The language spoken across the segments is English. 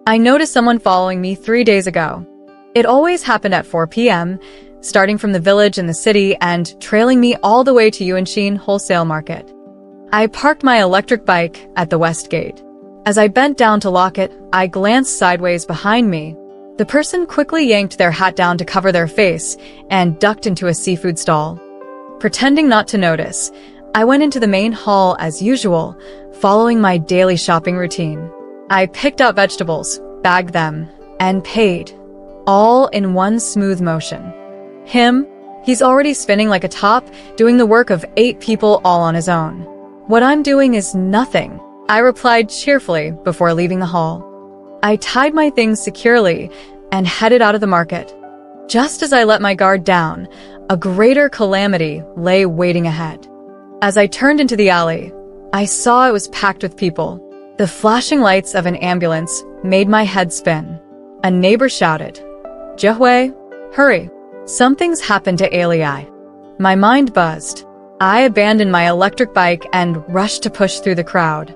I noticed someone following me 3 days ago. It always happened at 4 p.m., starting from the village in the city and trailing me all the way to Yuanshin Wholesale Market. I parked my electric bike at the west gate. As I bent down to lock it, I glanced sideways behind me. The person quickly yanked their hat down to cover their face and ducked into a seafood stall. Pretending not to notice, I went into the main hall as usual, following my daily shopping routine. I picked out vegetables, bagged them, and paid, all in one smooth motion. He's already spinning like a top, doing the work of 8 people all on his own. What I'm doing is nothing, I replied cheerfully before leaving the hall. I tied my things securely and headed out of the market. Just as I let my guard down, a greater calamity lay waiting ahead. As I turned into the alley, I saw it was packed with people. The flashing lights of an ambulance made my head spin. A neighbor shouted, "Jihui, hurry. Something's happened to Ali." My mind buzzed. I abandoned my electric bike and rushed to push through the crowd.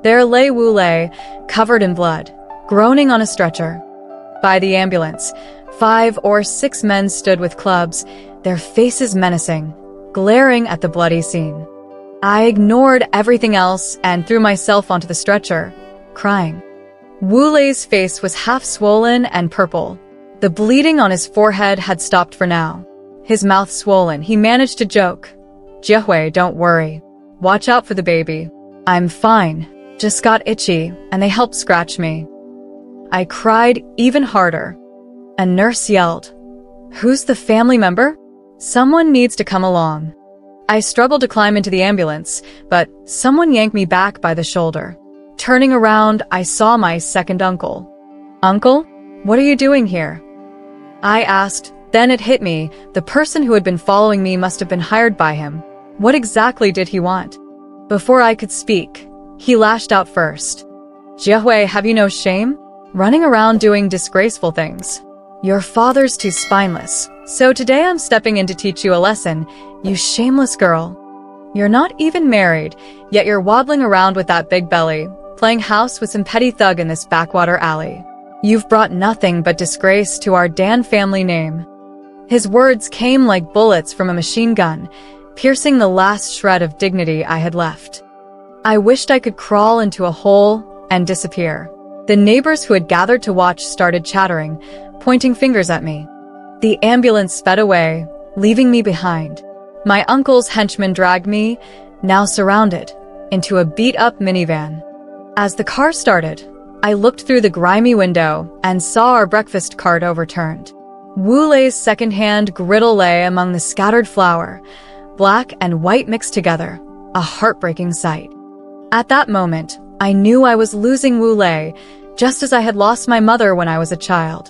There lay Wu Lei, covered in blood, groaning on a stretcher. By the ambulance, 5 or 6 men stood with clubs, their faces menacing, glaring at the bloody scene. I ignored everything else and threw myself onto the stretcher, crying. Wu Lei's face was half swollen and purple. The bleeding on his forehead had stopped for now. His mouth swollen, he managed to joke. "Jihui, don't worry. Watch out for the baby. I'm fine. Just got itchy, and they helped scratch me." I cried even harder. A nurse yelled, "Who's the family member? Someone needs to come along." I struggled to climb into the ambulance, but someone yanked me back by the shoulder. Turning around, I saw my second uncle. "Uncle, what are you doing here?" I asked. Then it hit me. The person who had been following me must have been hired by him. What exactly did he want? Before I could speak, he lashed out first. "Jihui, have you no shame? Running around doing disgraceful things. Your father's too spineless. So today I'm stepping in to teach you a lesson, you shameless girl. You're not even married, yet you're waddling around with that big belly, playing house with some petty thug in this backwater alley. You've brought nothing but disgrace to our Dan family name." His words came like bullets from a machine gun, piercing the last shred of dignity I had left. I wished I could crawl into a hole and disappear. The neighbors who had gathered to watch started chattering, pointing fingers at me. The ambulance sped away, leaving me behind. My uncle's henchmen dragged me, now surrounded, into a beat-up minivan. As the car started, I looked through the grimy window and saw our breakfast cart overturned. Wu Lei's second-hand griddle lay among the scattered flour, black and white mixed together, a heartbreaking sight. At that moment, I knew I was losing Wu Lei, just as I had lost my mother when I was a child.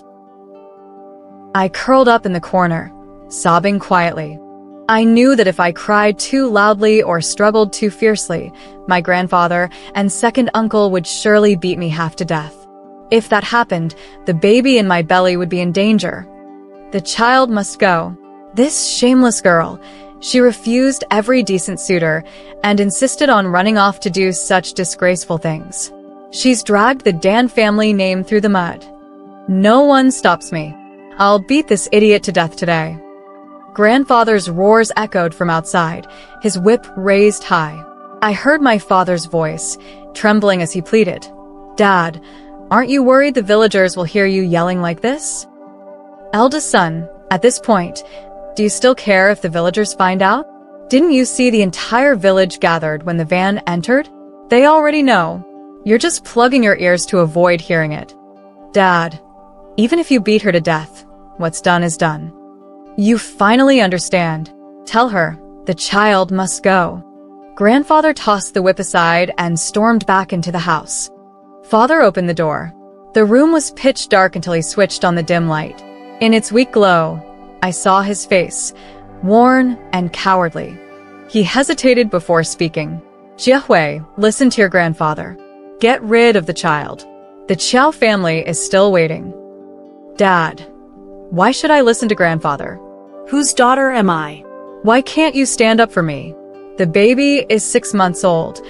I curled up in the corner, sobbing quietly. I knew that if I cried too loudly or struggled too fiercely, my grandfather and second uncle would surely beat me half to death. If that happened, the baby in my belly would be in danger. The child must go. This shameless girl, she refused every decent suitor and insisted on running off to do such disgraceful things. She's dragged the Dan family name through the mud. No one stops me. I'll beat this idiot to death today. Grandfather's roars echoed from outside, his whip raised high. I heard my father's voice, trembling as he pleaded, "Dad, aren't you worried the villagers will hear you yelling like this?" "Eldest son, at this point, do you still care if the villagers find out? Didn't you see the entire village gathered when the van entered? They already know. You're just plugging your ears to avoid hearing it. Dad, even if you beat her to death, what's done is done. You finally understand. Tell her, the child must go." Grandfather tossed the whip aside and stormed back into the house. Father opened the door. The room was pitch dark until he switched on the dim light. In its weak glow, I saw his face, worn and cowardly. He hesitated before speaking. "Jihui, listen to your grandfather. Get rid of the child. The Qiao family is still waiting." "Dad, why should I listen to grandfather? Whose daughter am I? Why can't you stand up for me? The baby is 6 months old,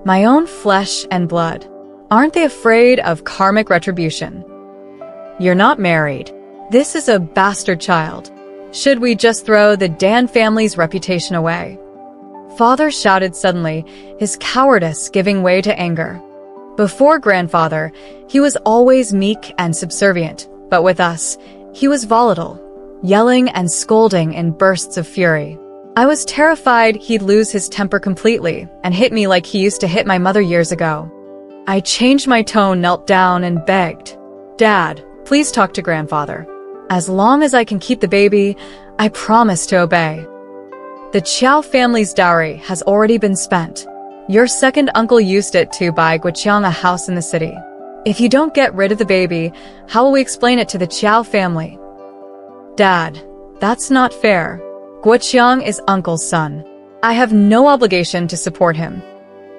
my own flesh and blood. Aren't they afraid of karmic retribution? You're not married. This is a bastard child. Should we just throw the Dan family's reputation away? Father shouted suddenly, his cowardice giving way to anger. Before grandfather, he was always meek and subservient, but with us, he was volatile, yelling and scolding in bursts of fury. I was terrified he'd lose his temper completely and hit me like he used to hit my mother years ago. I changed my tone, knelt down, and begged, "Dad, please talk to grandfather. As long as I can keep the baby, I promise to obey. The Chiao family's dowry has already been spent. Your second uncle used it to buy Guoqiang a house in the city. If you don't get rid of the baby, how will we explain it to the Chiao family?" "Dad, that's not fair. Guoqiang is uncle's son. I have no obligation to support him."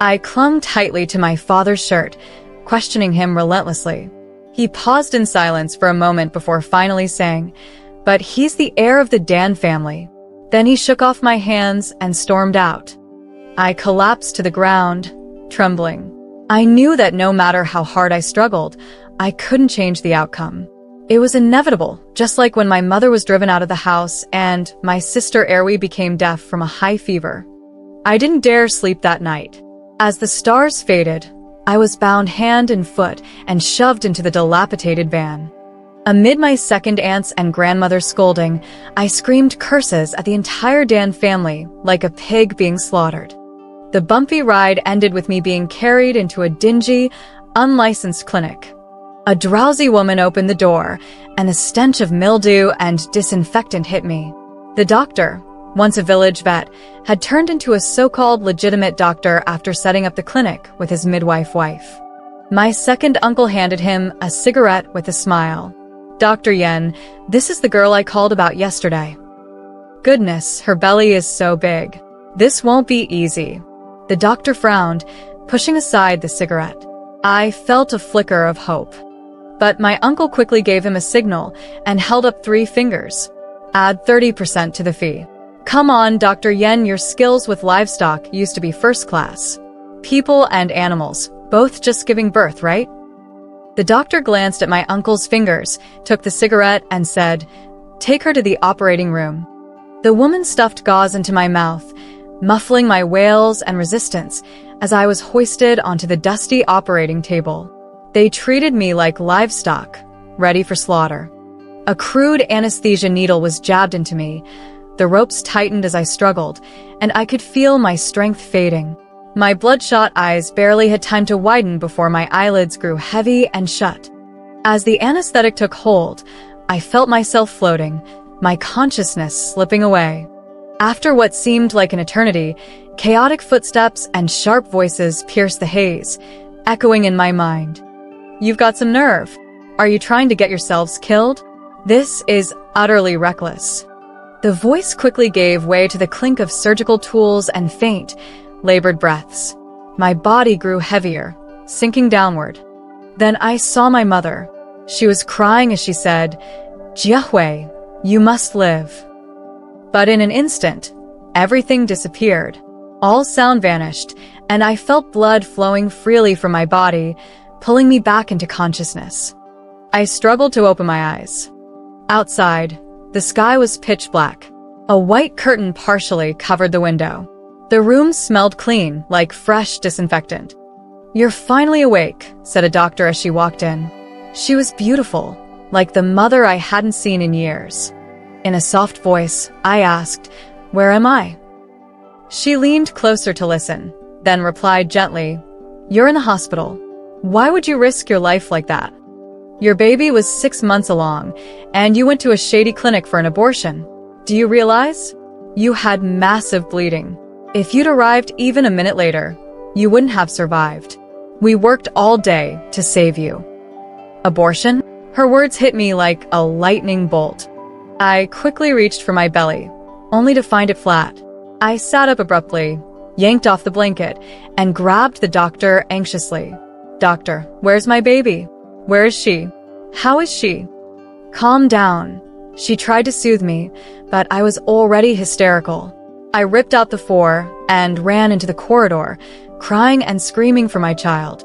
I clung tightly to my father's shirt, questioning him relentlessly. He paused in silence for a moment before finally saying, "But he's the heir of the Dan family." Then he shook off my hands and stormed out. I collapsed to the ground, trembling. I knew that no matter how hard I struggled, I couldn't change the outcome. It was inevitable, just like when my mother was driven out of the house and my sister Erwi became deaf from a high fever. I didn't dare sleep that night. As the stars faded, I was bound hand and foot and shoved into the dilapidated van. Amid my second aunt's and grandmother's scolding, I screamed curses at the entire Dan family like a pig being slaughtered. The bumpy ride ended with me being carried into a dingy, unlicensed clinic. A drowsy woman opened the door, and the stench of mildew and disinfectant hit me. The doctor, once a village vet, had turned into a so-called legitimate doctor after setting up the clinic with his midwife wife. My second uncle handed him a cigarette with a smile. "Dr. Yen, this is the girl I called about yesterday. Goodness, her belly is so big. This won't be easy." The doctor frowned, pushing aside the cigarette. I felt a flicker of hope. But my uncle quickly gave him a signal and held up 3 fingers. "Add 30% to the fee." "Come on, Dr. Yen, your skills with livestock used to be first class. People and animals, both just giving birth, right?" The doctor glanced at my uncle's fingers, took the cigarette, and said, "Take her to the operating room." The woman stuffed gauze into my mouth, muffling my wails and resistance as I was hoisted onto the dusty operating table. They treated me like livestock, ready for slaughter. A crude anesthesia needle was jabbed into me. The ropes tightened as I struggled, and I could feel my strength fading. My bloodshot eyes barely had time to widen before my eyelids grew heavy and shut. As the anesthetic took hold, I felt myself floating, my consciousness slipping away. After what seemed like an eternity, chaotic footsteps and sharp voices pierced the haze, echoing in my mind. "You've got some nerve. Are you trying to get yourselves killed? This is utterly reckless." The voice quickly gave way to the clink of surgical tools and faint, labored breaths. My body grew heavier, sinking downward. Then I saw my mother. She was crying as she said, "Jiahui, you must live." But in an instant, everything disappeared. All sound vanished, and I felt blood flowing freely from my body, pulling me back into consciousness. I struggled to open my eyes. Outside, the sky was pitch black. A white curtain partially covered the window. The room smelled clean, like fresh disinfectant. "You're finally awake," said a doctor as she walked in. She was beautiful, like the mother I hadn't seen in years. In a soft voice, I asked, "Where am I?" She leaned closer to listen, then replied gently, "You're in the hospital. Why would you risk your life like that? Your baby was 6 months along, and you went to a shady clinic for an abortion. Do you realize? You had massive bleeding. If you'd arrived even a minute later, you wouldn't have survived. We worked all day to save you." Abortion? Her words hit me like a lightning bolt. I quickly reached for my belly, only to find it flat. I sat up abruptly, yanked off the blanket, and grabbed the doctor anxiously. "Doctor, where's my baby? Where is she? How is she?" "Calm down." She tried to soothe me, but I was already hysterical. I ripped out the 4 and ran into the corridor, crying and screaming for my child.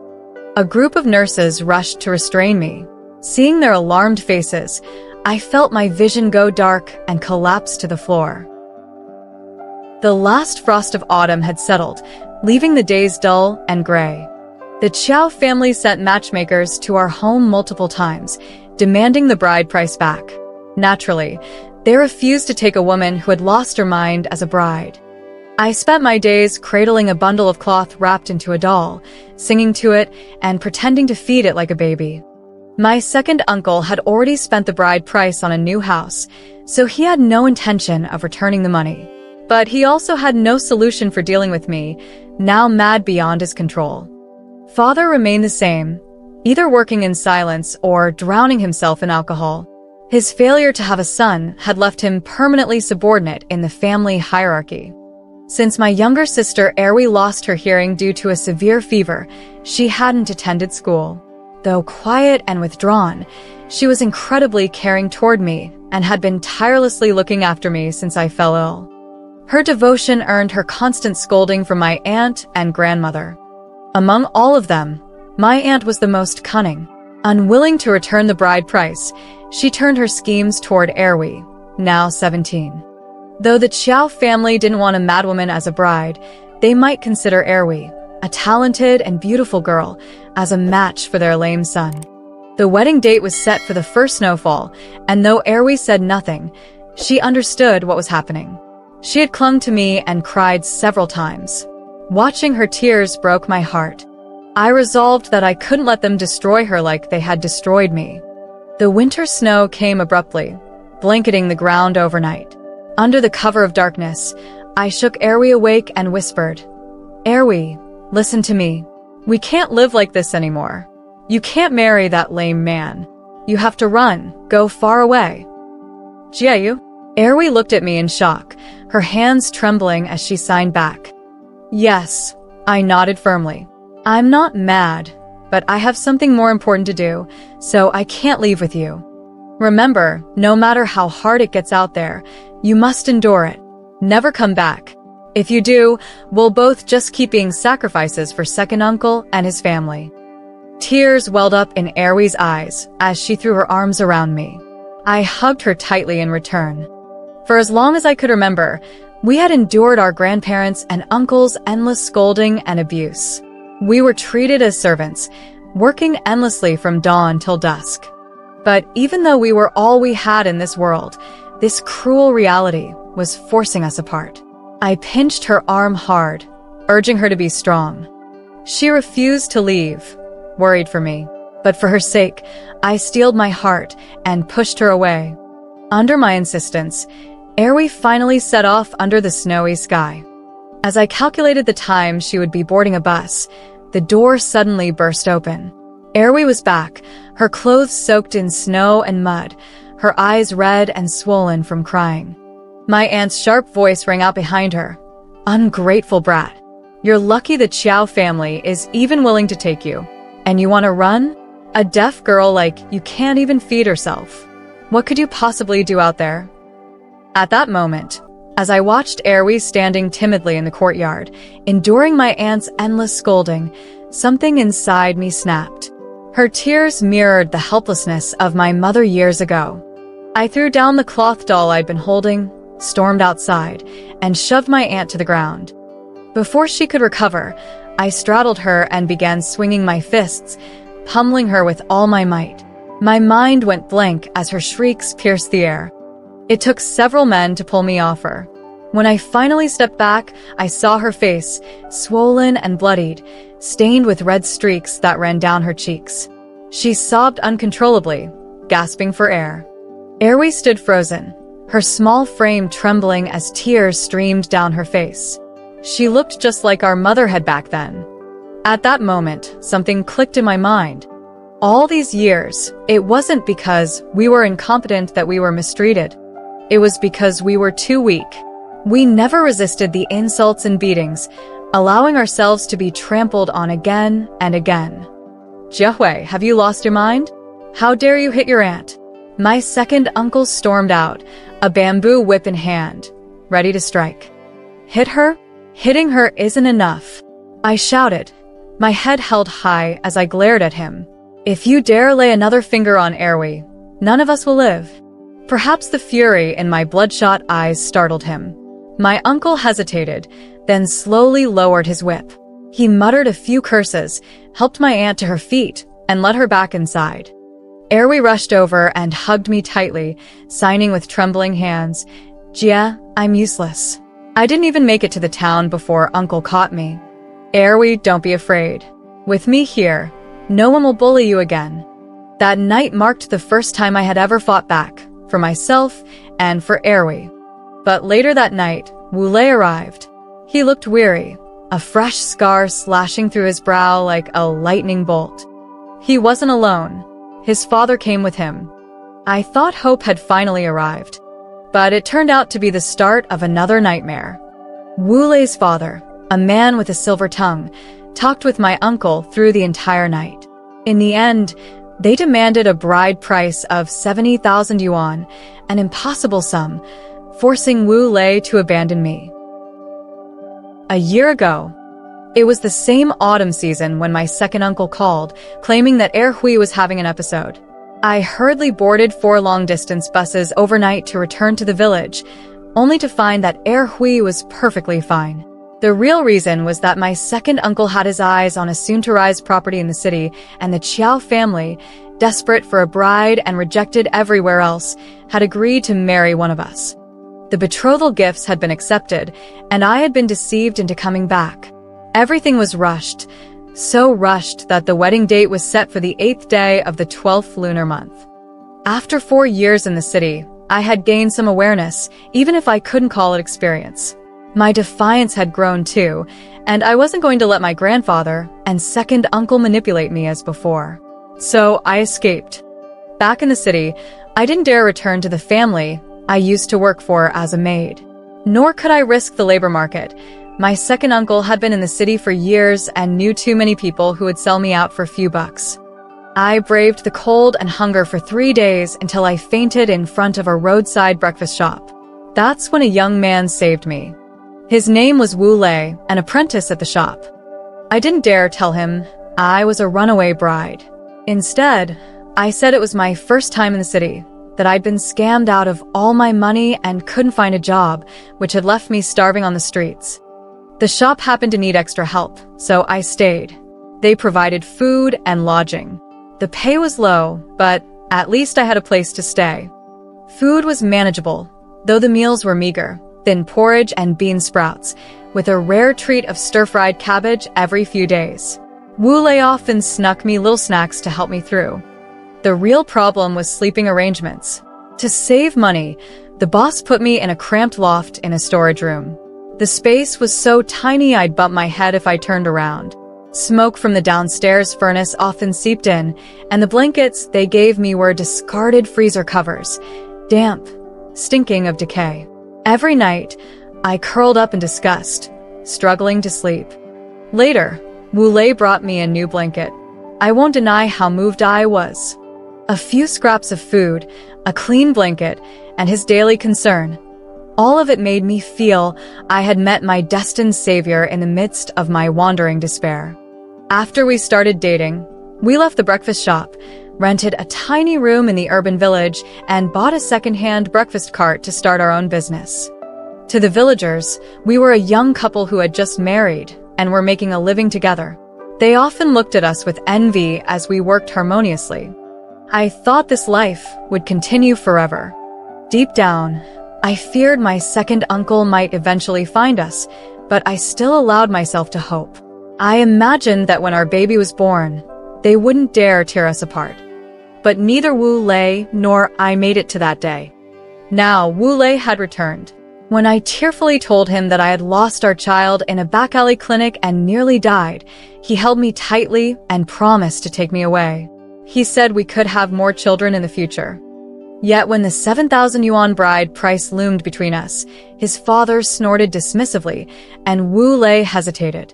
A group of nurses rushed to restrain me. Seeing their alarmed faces, I felt my vision go dark and collapse to the floor. The last frost of autumn had settled, leaving the days dull and gray. The Chow family sent matchmakers to our home multiple times, demanding the bride price back. Naturally, they refused to take a woman who had lost her mind as a bride. I spent my days cradling a bundle of cloth wrapped into a doll, singing to it, and pretending to feed it like a baby. My second uncle had already spent the bride price on a new house, so he had no intention of returning the money. But he also had no solution for dealing with me, now mad beyond his control. Father remained the same, either working in silence or drowning himself in alcohol. His failure to have a son had left him permanently subordinate in the family hierarchy. Since my younger sister Erwi lost her hearing due to a severe fever, she hadn't attended school. Though quiet and withdrawn, she was incredibly caring toward me and had been tirelessly looking after me since I fell ill. Her devotion earned her constant scolding from my aunt and grandmother. Among all of them, my aunt was the most cunning. Unwilling to return the bride price, she turned her schemes toward Erwi, now 17. Though the Chow family didn't want a madwoman as a bride, they might consider Erwi, a talented and beautiful girl, as a match for their lame son. The wedding date was set for the first snowfall, and though Erwi said nothing, she understood what was happening. She had clung to me and cried several times. Watching her tears broke my heart. I resolved that I couldn't let them destroy her like they had destroyed me. The winter snow came abruptly, blanketing the ground overnight. Under the cover of darkness, I shook Erwi awake and whispered, "Erwi, listen to me. We can't live like this anymore. You can't marry that lame man. You have to run, go far away." "Jiayu?" Erwi looked at me in shock, her hands trembling as she signed back. "Yes," I nodded firmly. "I'm not mad, but I have something more important to do, so I can't leave with you. Remember, no matter how hard it gets out there, you must endure it. Never come back. If you do, we'll both just keep being sacrifices for second uncle and his family." Tears welled up in Erwi's eyes as she threw her arms around me. I hugged her tightly in return. For as long as I could remember, we had endured our grandparents' and uncles' endless scolding and abuse. We were treated as servants, working endlessly from dawn till dusk. But even though we were all we had in this world, this cruel reality was forcing us apart. I pinched her arm hard, urging her to be strong. She refused to leave, worried for me. But for her sake, I steeled my heart and pushed her away. Under my insistence, Erwi finally set off under the snowy sky. As I calculated the time she would be boarding a bus, the door suddenly burst open. Erwi was back, her clothes soaked in snow and mud, her eyes red and swollen from crying. My aunt's sharp voice rang out behind her. "Ungrateful brat. You're lucky the Chow family is even willing to take you. And you want to run? A deaf girl like you can't even feed herself. What could you possibly do out there?" At that moment, as I watched Erwi standing timidly in the courtyard, enduring my aunt's endless scolding, something inside me snapped. Her tears mirrored the helplessness of my mother years ago. I threw down the cloth doll I'd been holding, stormed outside, and shoved my aunt to the ground. Before she could recover, I straddled her and began swinging my fists, pummeling her with all my might. My mind went blank as her shrieks pierced the air. It took several men to pull me off her. When I finally stepped back, I saw her face, swollen and bloodied, stained with red streaks that ran down her cheeks. She sobbed uncontrollably, gasping for air. Erwi stood frozen, her small frame trembling as tears streamed down her face. She looked just like our mother had back then. At that moment, something clicked in my mind. All these years, it wasn't because we were incompetent that we were mistreated. It was because we were too weak. We never resisted the insults and beatings, allowing ourselves to be trampled on again and again. "Jiahui, have you lost your mind? How dare you hit your aunt?" My second uncle stormed out, a bamboo whip in hand, ready to strike. "Hit her? Hitting her isn't enough," I shouted, My head held high as I glared at him. If you dare lay another finger on Erwi, none of us will live. Perhaps the fury in my bloodshot eyes startled him. My uncle hesitated, then slowly lowered his whip. He muttered a few curses, helped my aunt to her feet, and led her back inside. Erwi rushed over and hugged me tightly, signing with trembling hands, "Gia, I'm useless." I didn't even make it to the town before Uncle caught me. "Erwi, don't be afraid. With me here, no one will bully you again." That night marked the first time I had ever fought back, for myself and for Erwi. But later that night, Wulei arrived. He looked weary, a fresh scar slashing through his brow like a lightning bolt. He wasn't alone. His father came with him. I thought hope had finally arrived, but it turned out to be the start of another nightmare. Wulei's father, a man with a silver tongue, talked with my uncle through the entire night. In the end, they demanded a bride price of 70,000 yuan, an impossible sum, forcing Wulei to abandon me. A year ago, it was the same autumn season when my second uncle called, claiming that Erhui was having an episode. I hurriedly boarded 4 long-distance buses overnight to return to the village, only to find that Erhui was perfectly fine. The real reason was that my second uncle had his eyes on a soon-to-rise property in the city, and the Chiao family, desperate for a bride and rejected everywhere else, had agreed to marry one of us. The betrothal gifts had been accepted, and I had been deceived into coming back. Everything was rushed, so rushed that the wedding date was set for the 8th day of the 12th lunar month. After 4 years in the city, I had gained some awareness, even if I couldn't call it experience. My defiance had grown too, and I wasn't going to let my grandfather and second uncle manipulate me as before. So I escaped. Back in the city, I didn't dare return to the family I used to work for as a maid. Nor could I risk the labor market. My second uncle had been in the city for years and knew too many people who would sell me out for a few bucks. I braved the cold and hunger for 3 days until I fainted in front of a roadside breakfast shop. That's when a young man saved me. His name was Wulei, an apprentice at the shop. I didn't dare tell him I was a runaway bride. Instead, I said it was my first time in the city, that I'd been scammed out of all my money and couldn't find a job, which had left me starving on the streets. The shop happened to need extra help, so I stayed. They provided food and lodging. The pay was low, but at least I had a place to stay. Food was manageable, though the meals were meager, thin porridge and bean sprouts, with a rare treat of stir-fried cabbage every few days. Wulei often snuck me little snacks to help me through. The real problem was sleeping arrangements. To save money, the boss put me in a cramped loft in a storage room. The space was so tiny I'd bump my head if I turned around. Smoke from the downstairs furnace often seeped in, and the blankets they gave me were discarded freezer covers, damp, stinking of decay. Every night, I curled up in disgust, struggling to sleep. Later, Wulei brought me a new blanket. I won't deny how moved I was. A few scraps of food, a clean blanket, and his daily concern. All of it made me feel I had met my destined savior in the midst of my wandering despair. After we started dating, we left the breakfast shop, rented a tiny room in the urban village, and bought a second-hand breakfast cart to start our own business. To the villagers, we were a young couple who had just married and were making a living together. They often looked at us with envy as we worked harmoniously. I thought this life would continue forever. Deep down, I feared my second uncle might eventually find us, but I still allowed myself to hope. I imagined that when our baby was born, they wouldn't dare tear us apart. But neither Wulei nor I made it to that day. Now, Wulei had returned. When I tearfully told him that I had lost our child in a back alley clinic and nearly died, he held me tightly and promised to take me away. He said we could have more children in the future. Yet when the 7,000 yuan bride price loomed between us, his father snorted dismissively, and Wulei hesitated.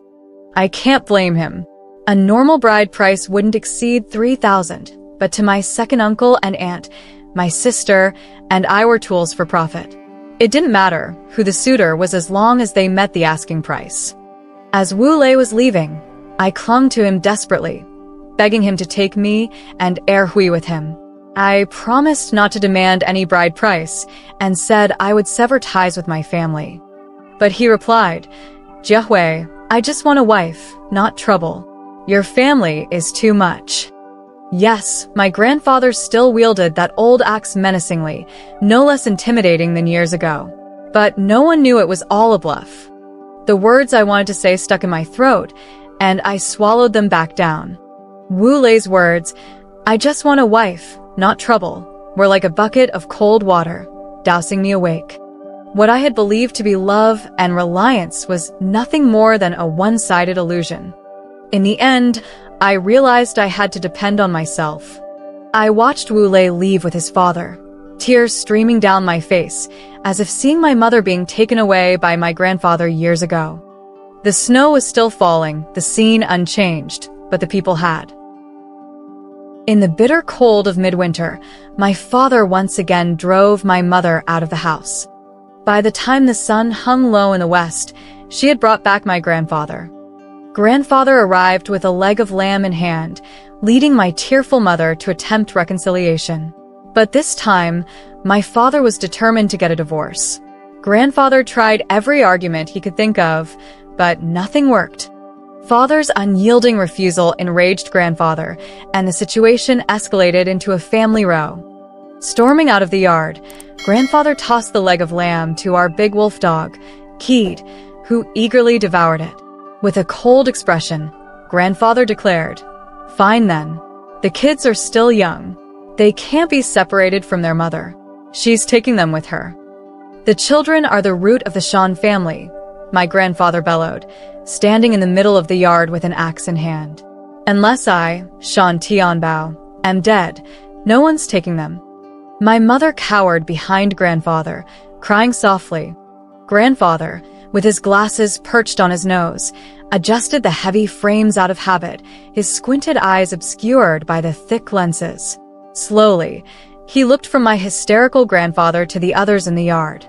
I can't blame him. A normal bride price wouldn't exceed 3,000, but to my second uncle and aunt, my sister, and I were tools for profit. It didn't matter who the suitor was as long as they met the asking price. As Wulei was leaving, I clung to him desperately, begging him to take me and Erhui with him. I promised not to demand any bride price and said I would sever ties with my family. But he replied, "Jiahui, I just want a wife, not trouble. Your family is too much." Yes, my grandfather still wielded that old axe menacingly, no less intimidating than years ago. But no one knew it was all a bluff. The words I wanted to say stuck in my throat, and I swallowed them back down. Wu Lei's words, "I just want a wife, not trouble," were like a bucket of cold water, dousing me awake. What I had believed to be love and reliance was nothing more than a one-sided illusion. In the end, I realized I had to depend on myself. I watched Wu Lei leave with his father, tears streaming down my face, as if seeing my mother being taken away by my grandfather years ago. The snow was still falling, the scene unchanged, but the people had. In the bitter cold of midwinter, my father once again drove my mother out of the house. By the time the sun hung low in the west, she had brought back my grandfather. Grandfather arrived with a leg of lamb in hand, leading my tearful mother to attempt reconciliation. But this time, my father was determined to get a divorce. Grandfather tried every argument he could think of, but nothing worked. Father's unyielding refusal enraged grandfather, and the situation escalated into a family row. Storming out of the yard, grandfather tossed the leg of lamb to our big wolf dog, Keed, who eagerly devoured it. With a cold expression, grandfather declared, "Fine then. The kids are still young. They can't be separated from their mother. She's taking them with her. The children are the root of the Shan family," my grandfather bellowed, standing in the middle of the yard with an axe in hand. "Unless I, Shan Tianbao, am dead, no one's taking them." My mother cowered behind grandfather, crying softly. Grandfather, with his glasses perched on his nose, adjusted the heavy frames out of habit, his squinted eyes obscured by the thick lenses. Slowly, he looked from my hysterical grandfather to the others in the yard.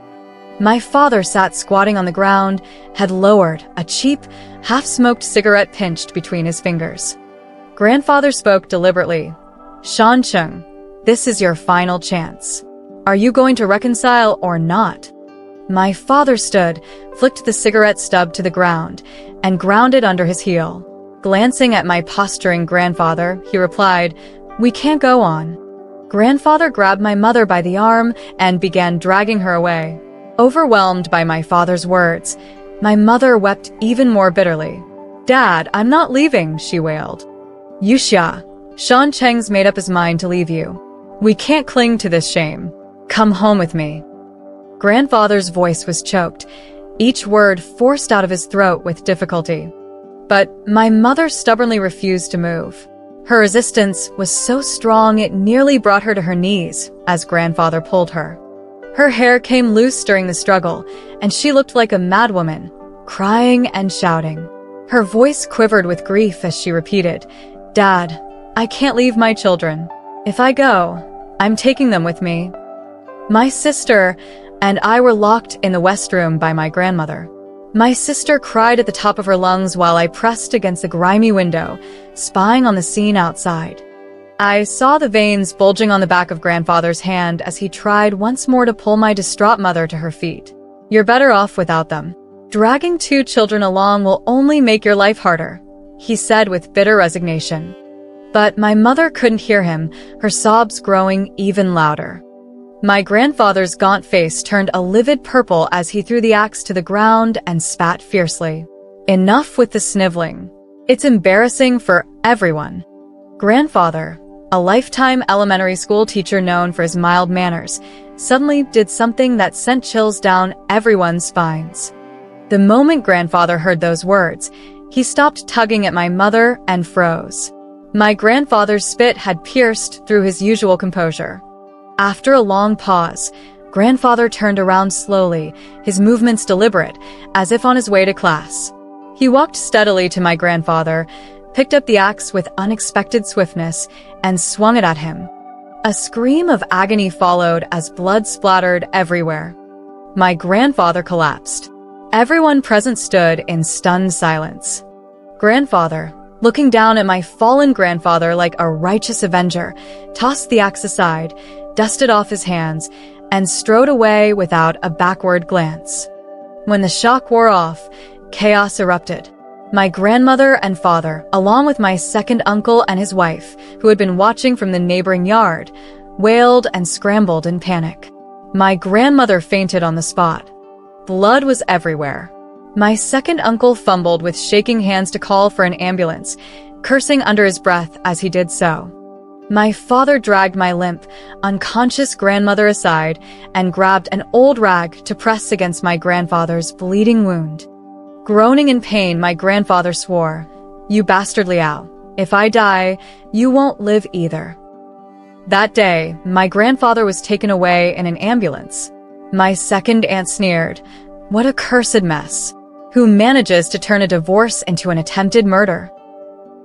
My father sat squatting on the ground, head lowered, a cheap, half-smoked cigarette pinched between his fingers. Grandfather spoke deliberately. "Shan Cheng, this is your final chance. Are you going to reconcile or not?" My father stood, flicked the cigarette stub to the ground, and ground it under his heel. Glancing at my posturing grandfather, he replied, "We can't go on." Grandfather grabbed my mother by the arm and began dragging her away. Overwhelmed by my father's words, my mother wept even more bitterly. "Dad, I'm not leaving," she wailed. "Yuxia, Shan Cheng's made up his mind to leave you. We can't cling to this shame. Come home with me." Grandfather's voice was choked, each word forced out of his throat with difficulty. But my mother stubbornly refused to move. Her resistance was so strong it nearly brought her to her knees as grandfather pulled her. Her hair came loose during the struggle, and she looked like a madwoman, crying and shouting. Her voice quivered with grief as she repeated, "Dad, I can't leave my children. If I go, I'm taking them with me." My sister and I were locked in the west room by my grandmother. My sister cried at the top of her lungs while I pressed against the grimy window, spying on the scene outside. I saw the veins bulging on the back of grandfather's hand as he tried once more to pull my distraught mother to her feet. "You're better off without them. Dragging two children along will only make your life harder," he said with bitter resignation. But my mother couldn't hear him, her sobs growing even louder. My grandfather's gaunt face turned a livid purple as he threw the axe to the ground and spat fiercely. "Enough with the sniveling. It's embarrassing for everyone." Grandfather, a lifetime elementary school teacher known for his mild manners, suddenly did something that sent chills down everyone's spines. The moment grandfather heard those words, he stopped tugging at my mother and froze. My grandfather's spit had pierced through his usual composure. After a long pause, grandfather turned around slowly, his movements deliberate, as if on his way to class. He walked steadily to my grandfather, picked up the axe with unexpected swiftness, and swung it at him. A scream of agony followed as blood splattered everywhere. My grandfather collapsed. Everyone present stood in stunned silence. Grandfather, looking down at my fallen grandfather like a righteous avenger, tossed the axe aside, dusted off his hands, and strode away without a backward glance. When the shock wore off, chaos erupted. My grandmother and father, along with my second uncle and his wife, who had been watching from the neighboring yard, wailed and scrambled in panic. My grandmother fainted on the spot. Blood was everywhere. My second uncle fumbled with shaking hands to call for an ambulance, cursing under his breath as he did so. My father dragged my limp, unconscious grandmother aside and grabbed an old rag to press against my grandfather's bleeding wound. Groaning in pain, my grandfather swore, "You bastard Liao, if I die, you won't live either." That day, my grandfather was taken away in an ambulance. My second aunt sneered, "What a cursed mess. Who manages to turn a divorce into an attempted murder?"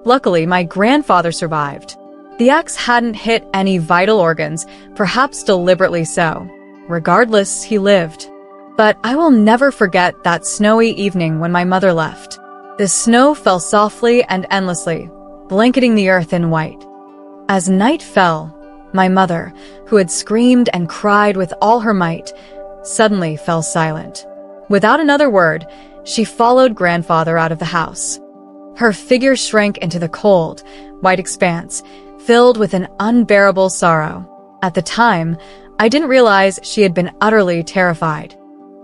Luckily, my grandfather survived. The axe hadn't hit any vital organs, perhaps deliberately so. Regardless, he lived. But I will never forget that snowy evening when my mother left. The snow fell softly and endlessly, blanketing the earth in white. As night fell, my mother, who had screamed and cried with all her might, suddenly fell silent. Without another word, she followed grandfather out of the house. Her figure shrank into the cold, white expanse, filled with an unbearable sorrow. At the time, I didn't realize she had been utterly terrified.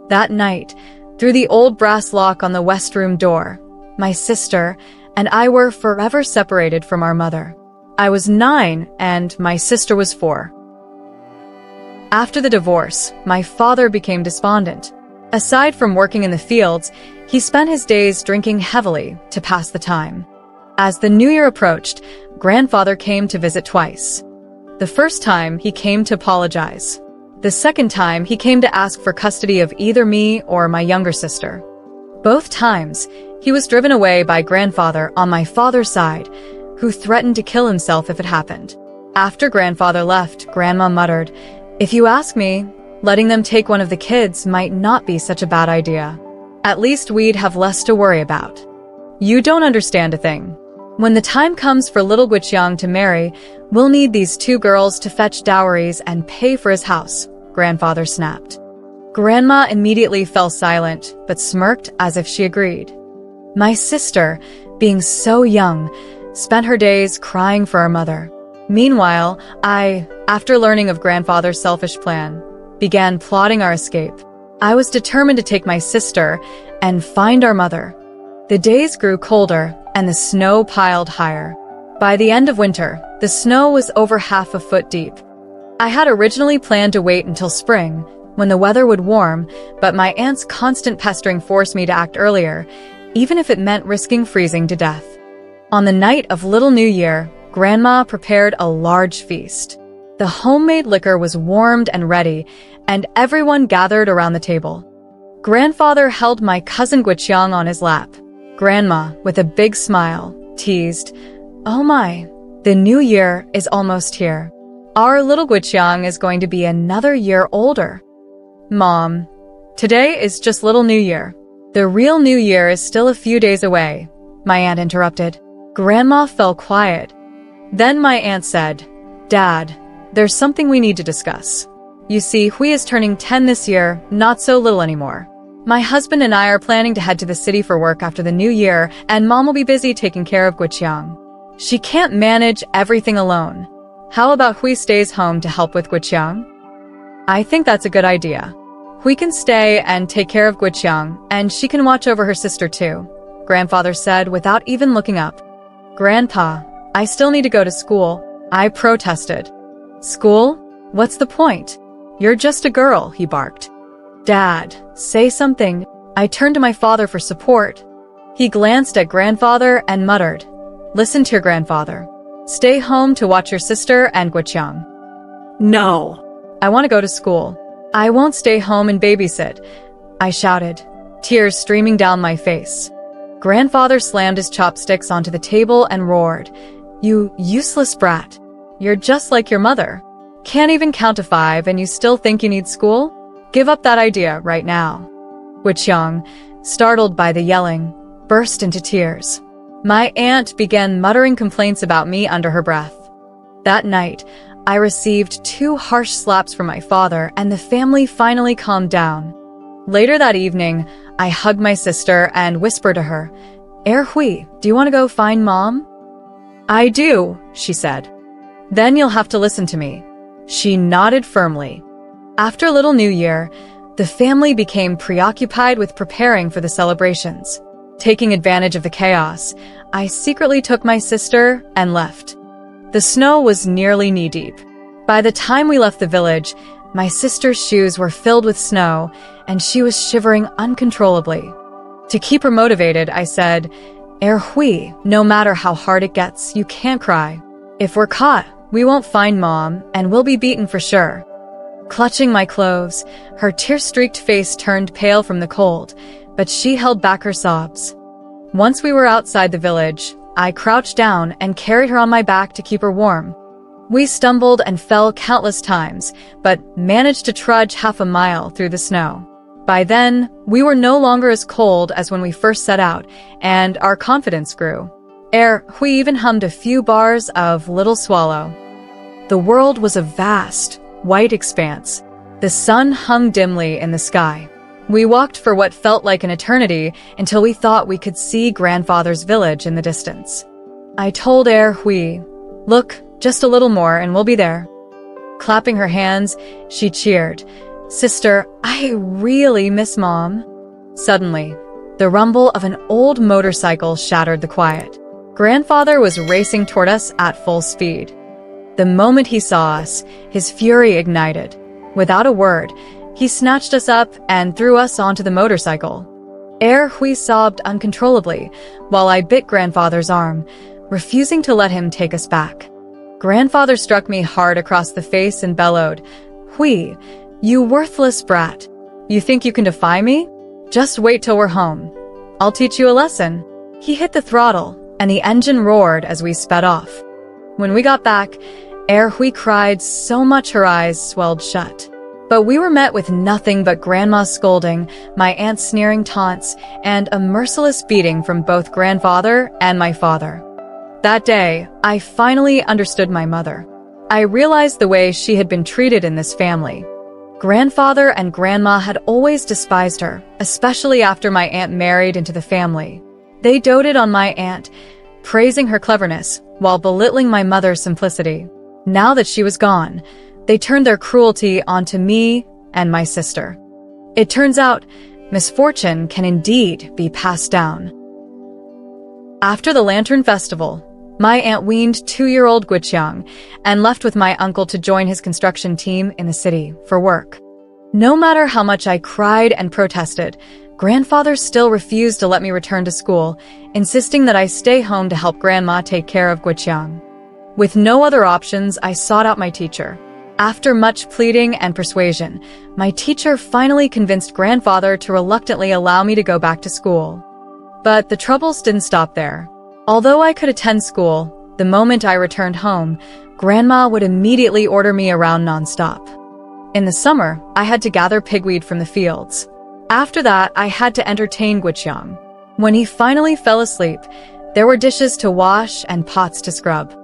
That night, through the old brass lock on the west room door, my sister and I were forever separated from our mother. I was 9 and my sister was 4. After the divorce, my father became despondent. Aside from working in the fields, he spent his days drinking heavily to pass the time. As the new year approached, grandfather came to visit twice. The first time, he came to apologize. The second time, he came to ask for custody of either me or my younger sister. Both times, he was driven away by grandfather on my father's side, who threatened to kill himself if it happened. After grandfather left, grandma muttered, "If you ask me, letting them take one of the kids might not be such a bad idea. At least we'd have less to worry about." "You don't understand a thing. When the time comes for little Guiqiang to marry, we'll need these 2 girls to fetch dowries and pay for his house," grandfather snapped. Grandma immediately fell silent, but smirked as if she agreed. My sister, being so young, spent her days crying for our mother. Meanwhile, I, after learning of grandfather's selfish plan, began plotting our escape. I was determined to take my sister and find our mother. The days grew colder and the snow piled higher. By the end of winter, the snow was over half a foot deep. I had originally planned to wait until spring, when the weather would warm, but my aunt's constant pestering forced me to act earlier, even if it meant risking freezing to death. On the night of Little New Year, Grandma prepared a large feast. The homemade liquor was warmed and ready, and everyone gathered around the table. Grandfather held my cousin Guiqiang on his lap. Grandma, with a big smile, teased, "Oh my, the new year is almost here. Our little Guiqiang is going to be another year older." "Mom, today is just Little New Year. The real New Year is still a few days away," my aunt interrupted. Grandma fell quiet. Then my aunt said, "Dad, there's something we need to discuss. You see, Hui is turning 10 this year, not so little anymore. My husband and I are planning to head to the city for work after the new year, and Mom will be busy taking care of Guiqiang. She can't manage everything alone. How about Hui stays home to help with Guiqiang?" "I think that's a good idea. Hui can stay and take care of Guiqiang, and she can watch over her sister too," grandfather said without even looking up. "Grandpa, I still need to go to school," I protested. "School? What's the point? You're just a girl," he barked. "Dad, say something." I turned to my father for support. He glanced at grandfather and muttered, "Listen to your grandfather. Stay home to watch your sister and Guiqiang." No. "I want to go to school." "I won't stay home and babysit," I shouted, tears streaming down my face. Grandfather slammed his chopsticks onto the table and roared, "You useless brat. You're just like your mother. Can't even count to 5 and you still think you need school? Give up that idea right now." Guiqiang, startled by the yelling, burst into tears. My aunt began muttering complaints about me under her breath. That night, I received 2 harsh slaps from my father, and the family finally calmed down. Later that evening, I hugged my sister and whispered to her, Hui, do you want to go find Mom? I do, she said. Then you'll have to listen to me. She nodded firmly. After Little New Year, the family became preoccupied with preparing for the celebrations. Taking advantage of the chaos, I secretly took my sister and left. The snow was nearly knee-deep. By the time we left the village, my sister's shoes were filled with snow, and she was shivering uncontrollably. To keep her motivated, I said, Hui, no matter how hard it gets, you can't cry. If we're caught, we won't find Mom, and we'll be beaten for sure. Clutching my clothes, her tear-streaked face turned pale from the cold, but she held back her sobs. Once we were outside the village, I crouched down and carried her on my back to keep her warm. We stumbled and fell countless times, but managed to trudge half a mile through the snow. By then, we were no longer as cold as when we first set out, and our confidence grew. We even hummed a few bars of Little Swallow. The world was a vast, white expanse. The sun hung dimly in the sky. We walked for what felt like an eternity until we thought we could see Grandfather's village in the distance. I told Hui, look, just a little more and we'll be there. Clapping her hands, she cheered, Sister, I really miss Mom. Suddenly, the rumble of an old motorcycle shattered the quiet. Grandfather was racing toward us at full speed. The moment he saw us, his fury ignited. Without a word, he snatched us up and threw us onto the motorcycle. Hui sobbed uncontrollably, while I bit Grandfather's arm, refusing to let him take us back. Grandfather struck me hard across the face and bellowed, Hui, you worthless brat. You think you can defy me? Just wait till we're home. I'll teach you a lesson. He hit the throttle, and the engine roared as we sped off. When we got back, Hui cried so much her eyes swelled shut. But we were met with nothing but Grandma's scolding, my aunt's sneering taunts, and a merciless beating from both Grandfather and my father. That day, I finally understood my mother. I realized the way she had been treated in this family. Grandfather and Grandma had always despised her, especially after my aunt married into the family. They doted on my aunt, praising her cleverness, while belittling my mother's simplicity. Now that she was gone, they turned their cruelty onto me and my sister. It turns out, misfortune can indeed be passed down. After the Lantern Festival, my aunt weaned 2-year-old Guiqiang and left with my uncle to join his construction team in the city for work. No matter how much I cried and protested, Grandfather still refused to let me return to school, insisting that I stay home to help Grandma take care of Guiqiang. With no other options, I sought out my teacher. After much pleading and persuasion, my teacher finally convinced Grandfather to reluctantly allow me to go back to school. But the troubles didn't stop there. Although I could attend school, the moment I returned home, Grandma would immediately order me around nonstop. In the summer, I had to gather pigweed from the fields. After that, I had to entertain Guiqiang. When he finally fell asleep, there were dishes to wash and pots to scrub.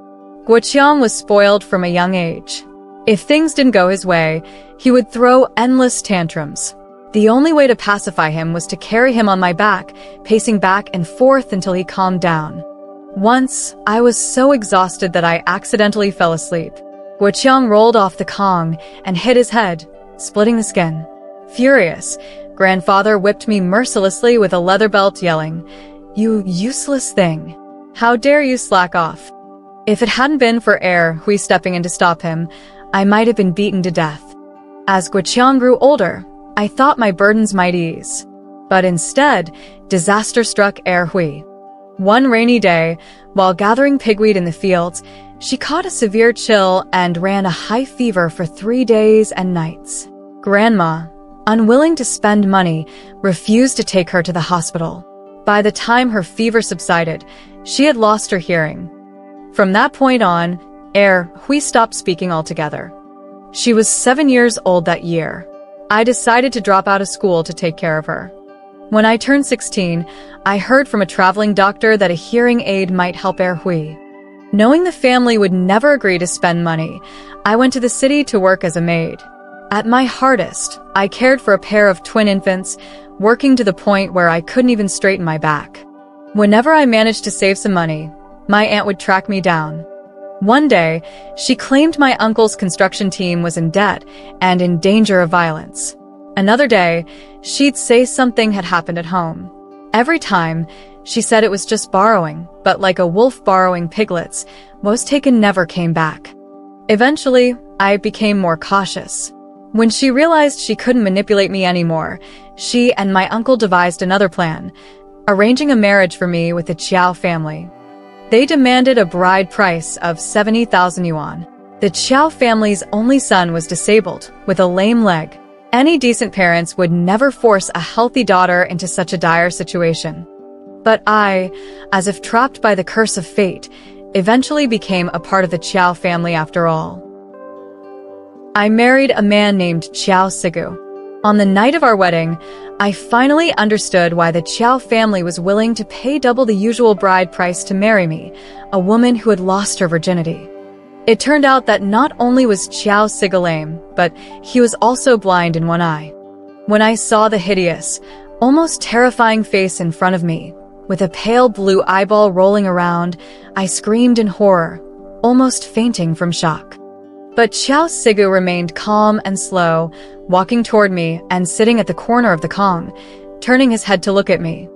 Guiqiang was spoiled from a young age. If things didn't go his way, he would throw endless tantrums. The only way to pacify him was to carry him on my back, pacing back and forth until he calmed down. Once, I was so exhausted that I accidentally fell asleep. Guiqiang rolled off the Kong and hit his head, splitting the skin. Furious, Grandfather whipped me mercilessly with a leather belt, yelling, "You useless thing! How dare you slack off!" If it hadn't been for Hui stepping in to stop him, I might have been beaten to death. As Guiqiang grew older, I thought my burdens might ease. But instead, disaster struck Hui. One rainy day, while gathering pigweed in the fields, she caught a severe chill and ran a high fever for 3 days and nights. Grandma, unwilling to spend money, refused to take her to the hospital. By the time her fever subsided, she had lost her hearing. From that point on, Hui stopped speaking altogether. She was 7 years old that year. I decided to drop out of school to take care of her. When I turned 16, I heard from a traveling doctor that a hearing aid might help Hui. Knowing the family would never agree to spend money, I went to the city to work as a maid. At my hardest, I cared for a pair of twin infants, working to the point where I couldn't even straighten my back. Whenever I managed to save some money, my aunt would track me down. One day, she claimed my uncle's construction team was in debt and in danger of violence. Another day, she'd say something had happened at home. Every time, she said it was just borrowing, but like a wolf borrowing piglets, most taken never came back. Eventually, I became more cautious. When she realized she couldn't manipulate me anymore, she and my uncle devised another plan, arranging a marriage for me with the Chiao family. They demanded a bride price of 70,000 yuan. The Chiao family's only son was disabled, with a lame leg. Any decent parents would never force a healthy daughter into such a dire situation. But I, as if trapped by the curse of fate, eventually became a part of the Chiao family after all. I married a man named Chiao Sigu. On the night of our wedding, I finally understood why the Chiao family was willing to pay double the usual bride price to marry me, a woman who had lost her virginity. It turned out that not only was Chiao Sigu lame, but he was also blind in one eye. When I saw the hideous, almost terrifying face in front of me, with a pale blue eyeball rolling around, I screamed in horror, almost fainting from shock. But Chiao Sigu remained calm and slow, walking toward me and sitting at the corner of the Kong, turning his head to look at me.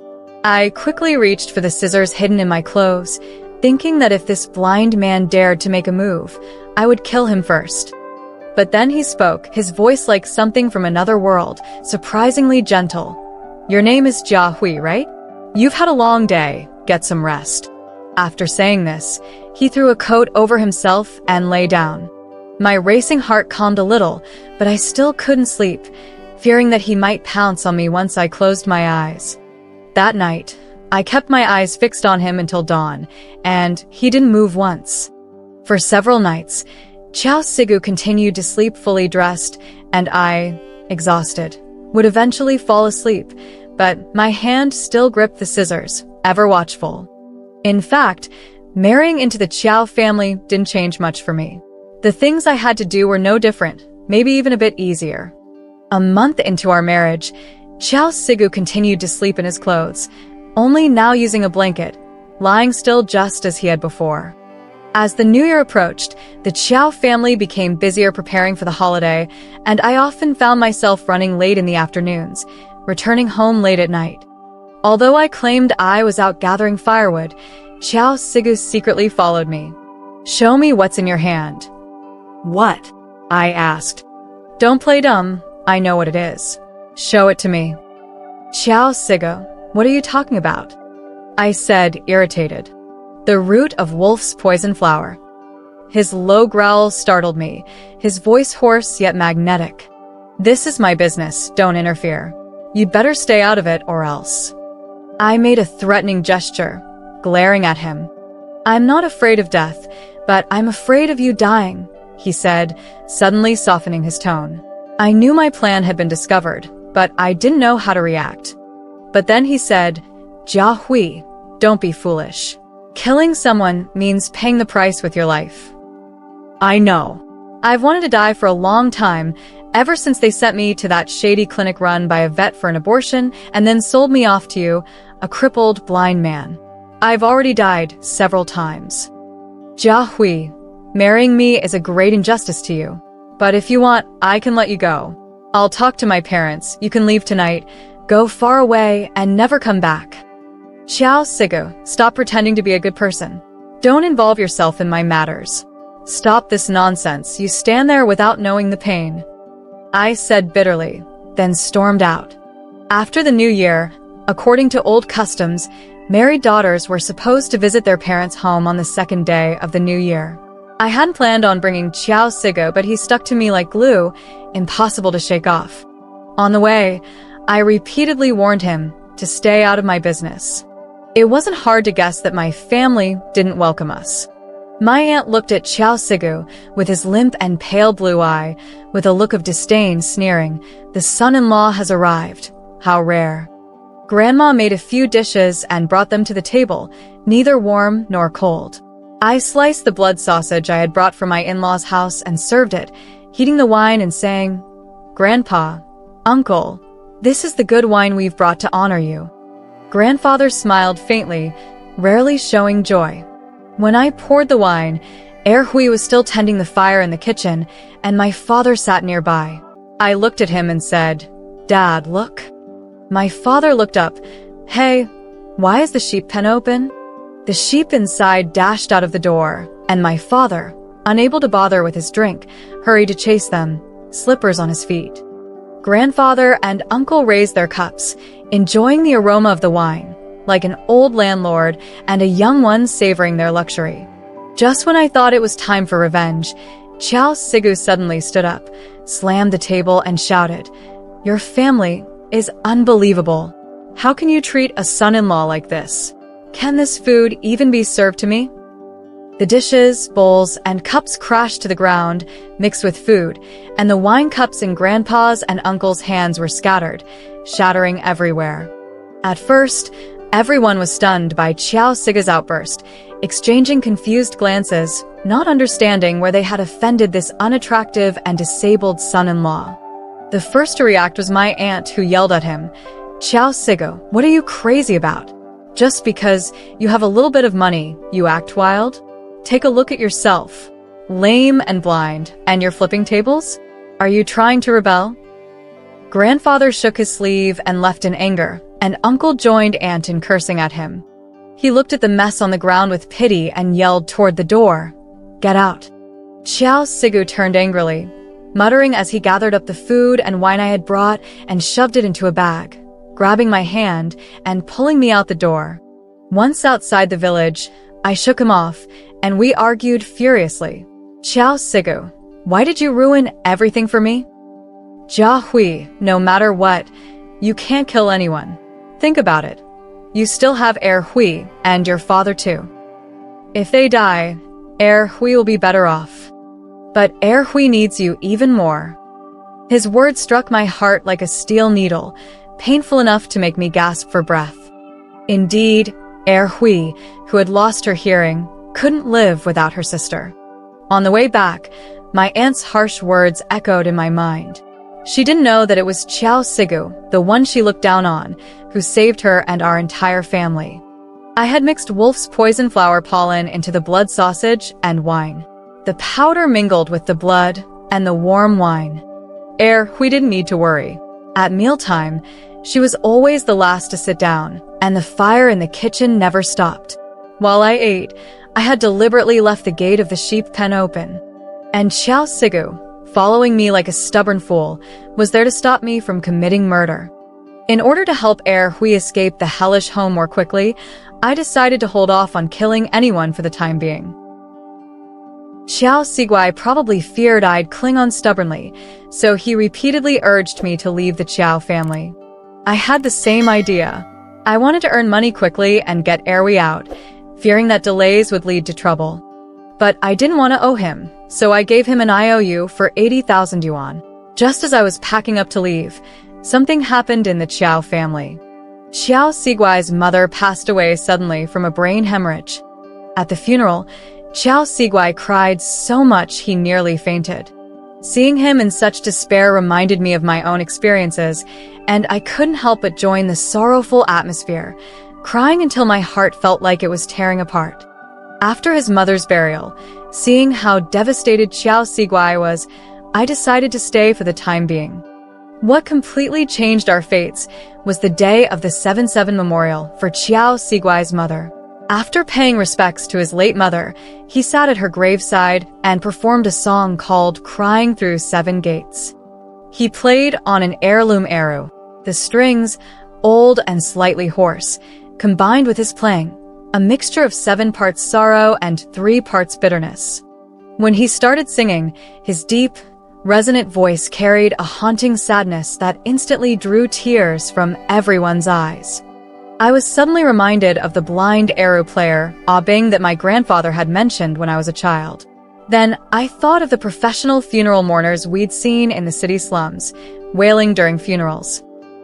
I quickly reached for the scissors hidden in my clothes, thinking that if this blind man dared to make a move, I would kill him first. But then he spoke, his voice like something from another world, surprisingly gentle. "Your name is Hui, right? You've had a long day, get some rest." After saying this, he threw a coat over himself and lay down. My racing heart calmed a little, but I still couldn't sleep, fearing that he might pounce on me once I closed my eyes. That night, I kept my eyes fixed on him until dawn, and he didn't move once. For several nights, Chiao Sigu continued to sleep fully dressed, and I, exhausted, would eventually fall asleep, but my hand still gripped the scissors, ever watchful. In fact, marrying into the Chiao family didn't change much for me. The things I had to do were no different, maybe even a bit easier. A month into our marriage, Chiao Sigu continued to sleep in his clothes, only now using a blanket, lying still just as he had before. As the new year approached, the Chiao family became busier preparing for the holiday, and I often found myself running late in the afternoons, returning home late at night. Although I claimed I was out gathering firewood, Chiao Sigu secretly followed me. "Show me what's in your hand." "What?" I asked. "Don't play dumb. I know what it is. Show it to me." "Chiao Sigu, what are you talking about?" I said, irritated. "The root of wolf's poison flower." His low growl startled me, his voice hoarse yet magnetic. "This is my business, don't interfere. You'd better stay out of it or else." I made a threatening gesture, glaring at him. "I'm not afraid of death, but I'm afraid of you dying," he said, suddenly softening his tone. I knew my plan had been discovered, but I didn't know how to react. But then he said, "Hui, don't be foolish. Killing someone means paying the price with your life." "I know. I've wanted to die for a long time, ever since they sent me to that shady clinic run by a vet for an abortion and then sold me off to you, a crippled, blind man. I've already died several times. Hui, marrying me is a great injustice to you. But if you want, I can let you go. I'll talk to my parents, you can leave tonight, go far away, and never come back." "Chiao Sigu, stop pretending to be a good person. Don't involve yourself in my matters. Stop this nonsense, you stand there without knowing the pain," I said bitterly, then stormed out. After the new year, according to old customs, married daughters were supposed to visit their parents' home on the second day of the new year. I hadn't planned on bringing Chiao Sigu, but he stuck to me like glue, impossible to shake off. On the way, I repeatedly warned him to stay out of my business. It wasn't hard to guess that my family didn't welcome us. My aunt looked at Chiao Sigu with his limp and pale blue eye, with a look of disdain, sneering, "The son-in-law has arrived. How rare." Grandma made a few dishes and brought them to the table, neither warm nor cold. I sliced the blood sausage I had brought from my in-laws' house and served it, heating the wine and saying, "Grandpa, Uncle, this is the good wine we've brought to honor you." Grandfather smiled faintly, rarely showing joy. When I poured the wine, Hui was still tending the fire in the kitchen, and my father sat nearby. I looked at him and said, "Dad, look." My father looked up. "Hey, why is the sheep pen open?" The sheep inside dashed out of the door, and my father, unable to bother with his drink, hurried to chase them, slippers on his feet. Grandfather and uncle raised their cups, enjoying the aroma of the wine, like an old landlord and a young one savoring their luxury. Just when I thought it was time for revenge, Chow Sigu suddenly stood up, slammed the table, and shouted, "Your family is unbelievable. How can you treat a son-in-law like this? Can this food even be served to me?" The dishes, bowls, and cups crashed to the ground, mixed with food, and the wine cups in Grandpa's and Uncle's hands were scattered, shattering everywhere. At first, everyone was stunned by Chow Sigu's outburst, exchanging confused glances, not understanding where they had offended this unattractive and disabled son-in-law. The first to react was my aunt, who yelled at him, "Chow Sigu, what are you crazy about? Just because you have a little bit of money, you act wild? Take a look at yourself. Lame and blind, and you're flipping tables? Are you trying to rebel?" Grandfather shook his sleeve and left in anger, and Uncle joined Aunt in cursing at him. He looked at the mess on the ground with pity and yelled toward the door, "Get out." Chow Sigu turned angrily, muttering as he gathered up the food and wine I had brought and shoved it into a bag, grabbing my hand and pulling me out the door. Once outside the village, I shook him off, and we argued furiously. "Chow Sigu, why did you ruin everything for me? Jia Hui, no matter what, you can't kill anyone. Think about it. You still have Hui and your father too. If they die, Hui will be better off. But Hui needs you even more." His words struck my heart like a steel needle, painful enough to make me gasp for breath. Indeed, Hui, who had lost her hearing, couldn't live without her sister. On the way back, my aunt's harsh words echoed in my mind. She didn't know that it was Chow Sigu, the one she looked down on, who saved her and our entire family. I had mixed wolf's poison flower pollen into the blood sausage and wine. The powder mingled with the blood and the warm wine. We didn't need to worry. At mealtime, she was always the last to sit down, and the fire in the kitchen never stopped. While I ate, I had deliberately left the gate of the sheep pen open. And Chow Sigu, following me like a stubborn fool, was there to stop me from committing murder. In order to help Hui escape the hellish home more quickly, I decided to hold off on killing anyone for the time being. Chow Sigui probably feared I'd cling on stubbornly, so he repeatedly urged me to leave the Chow family. I had the same idea. I wanted to earn money quickly and get Hui out, fearing that delays would lead to trouble. But I didn't want to owe him, so I gave him an IOU for 80,000 yuan. Just as I was packing up to leave, something happened in the Chow family. Chow Sigui's mother passed away suddenly from a brain hemorrhage. At the funeral, Chow Sigui cried so much he nearly fainted. Seeing him in such despair reminded me of my own experiences, and I couldn't help but join the sorrowful atmosphere, crying until my heart felt like it was tearing apart. After his mother's burial, seeing how devastated Chow Sigui was, I decided to stay for the time being. What completely changed our fates was the day of the 7/7 memorial for Chow Sigui's mother. After paying respects to his late mother, he sat at her graveside and performed a song called Crying Through 7 Gates. He played on an heirloom eru. The strings, old and slightly hoarse, combined with his playing, a mixture of 7 parts sorrow and 3 parts bitterness. When he started singing, his deep, resonant voice carried a haunting sadness that instantly drew tears from everyone's eyes. I was suddenly reminded of the blind eru player, Bing, that my grandfather had mentioned when I was a child. Then I thought of the professional funeral mourners we'd seen in the city slums, wailing during funerals.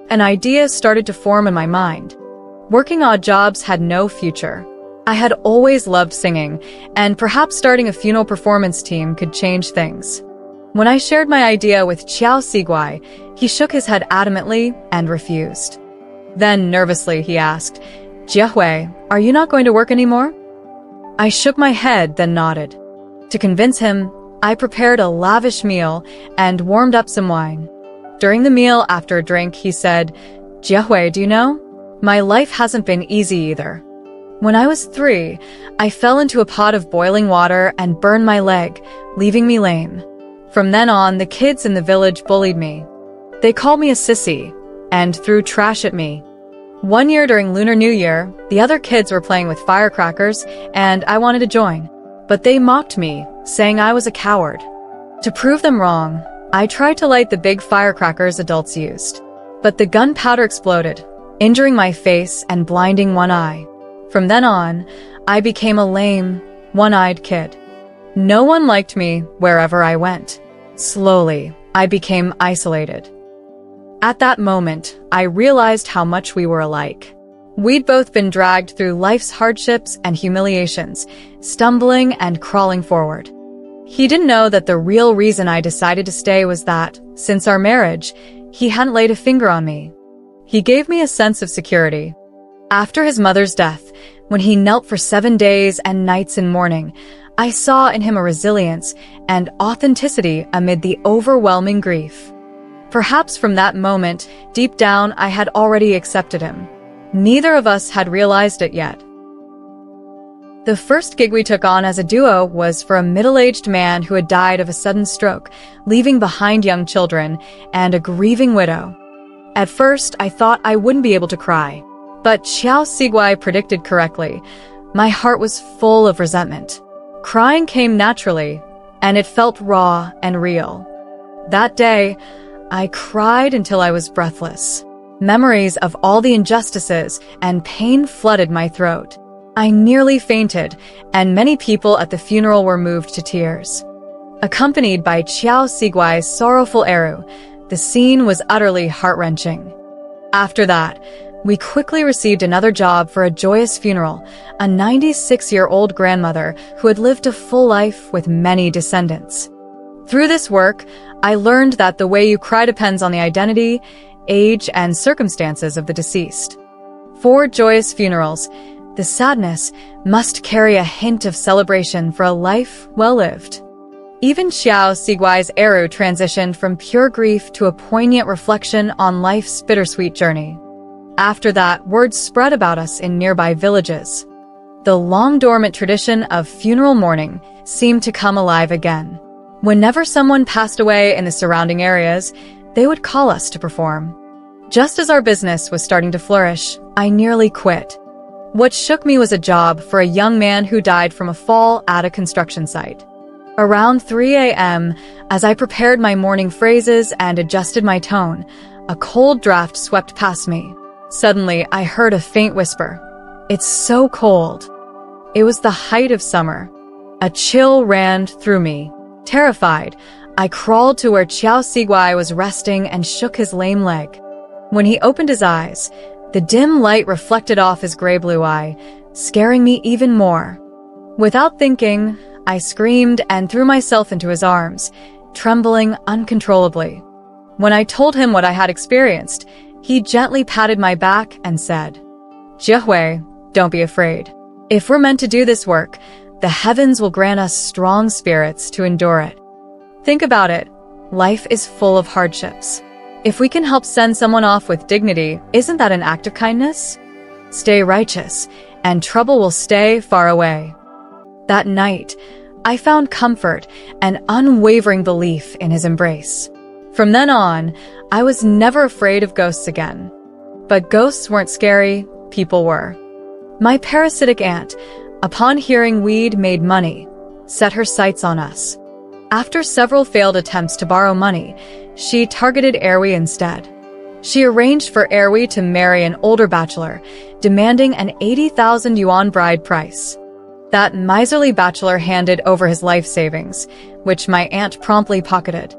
An idea started to form in my mind. Working odd jobs had no future. I had always loved singing, and perhaps starting a funeral performance team could change things. When I shared my idea with Qiao Siguai, he shook his head adamantly and refused. Then, nervously, he asked, "Jiehui, are you not going to work anymore?" I shook my head, then nodded. To convince him, I prepared a lavish meal and warmed up some wine. During the meal, after a drink, he said, "Jiehui, do you know? My life hasn't been easy either. When I was 3, I fell into a pot of boiling water and burned my leg, leaving me lame. From then on, the kids in the village bullied me. They called me a sissy and threw trash at me. One year during Lunar New Year, the other kids were playing with firecrackers and I wanted to join. But they mocked me, saying I was a coward. To prove them wrong, I tried to light the big firecrackers adults used. But the gunpowder exploded, injuring my face and blinding one eye. From then on, I became a lame, one-eyed kid. No one liked me wherever I went. Slowly, I became isolated. At that moment, I realized how much we were alike. We'd both been dragged through life's hardships and humiliations, stumbling and crawling forward. He didn't know that the real reason I decided to stay was that, since our marriage, he hadn't laid a finger on me. He gave me a sense of security. After his mother's death, when he knelt for 7 days and nights in mourning, I saw in him a resilience and authenticity amid the overwhelming grief. Perhaps from that moment, deep down, I had already accepted him. Neither of us had realized it yet. The first gig we took on as a duo was for a middle-aged man who had died of a sudden stroke, leaving behind young children and a grieving widow. At first, I thought I wouldn't be able to cry. But Qiao Siguai predicted correctly. My heart was full of resentment. Crying came naturally, and it felt raw and real. That day, I cried until I was breathless. Memories of all the injustices and pain flooded my throat. I nearly fainted, and many people at the funeral were moved to tears. Accompanied by Qiao Siguai's sorrowful eru, the scene was utterly heart-wrenching. After that, we quickly received another job for a joyous funeral, a 96-year-old grandmother who had lived a full life with many descendants. Through this work, I learned that the way you cry depends on the identity, age, and circumstances of the deceased. For joyous funerals, the sadness must carry a hint of celebration for a life well lived. Even Qiao Siguai's eru transitioned from pure grief to a poignant reflection on life's bittersweet journey. After that, word spread about us in nearby villages. The long-dormant tradition of funeral mourning seemed to come alive again. Whenever someone passed away in the surrounding areas, they would call us to perform. Just as our business was starting to flourish, I nearly quit. What shook me was a job for a young man who died from a fall at a construction site. Around 3 a.m., as I prepared my morning phrases and adjusted my tone, a cold draft swept past me. Suddenly, I heard a faint whisper. "It's so cold." It was the height of summer. A chill ran through me. Terrified, I crawled to where Qiao Siguai was resting and shook his lame leg. When he opened his eyes, the dim light reflected off his gray-blue eye, scaring me even more. Without thinking, I screamed and threw myself into his arms, trembling uncontrollably. When I told him what I had experienced, he gently patted my back and said, "Jiehui, don't be afraid. If we're meant to do this work, the heavens will grant us strong spirits to endure it. Think about it. Life is full of hardships. If we can help send someone off with dignity, isn't that an act of kindness? Stay righteous, and trouble will stay far away." That night, I found comfort and unwavering belief in his embrace. From then on, I was never afraid of ghosts again. But ghosts weren't scary, people were. My parasitic aunt, upon hearing we'd made money, set her sights on us. After several failed attempts to borrow money, she targeted Erwi instead. She arranged for Erwi to marry an older bachelor, demanding an 80,000 yuan bride price. That miserly bachelor handed over his life savings, which my aunt promptly pocketed.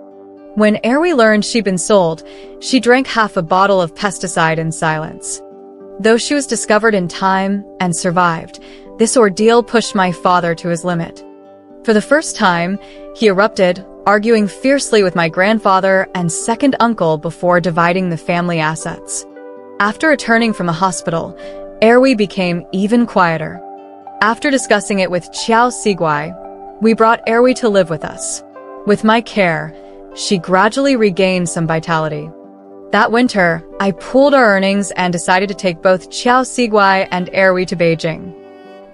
When Erwi learned she'd been sold, she drank half a bottle of pesticide in silence. Though she was discovered in time and survived, this ordeal pushed my father to his limit. For the first time, he erupted, arguing fiercely with my grandfather and second uncle before dividing the family assets. After returning from the hospital, Erwi became even quieter. After discussing it with Xiao Sigui, we brought Erwi to live with us. With my care, she gradually regained some vitality. That winter, I pooled our earnings and decided to take both Xiao Sigui and Erwi to Beijing.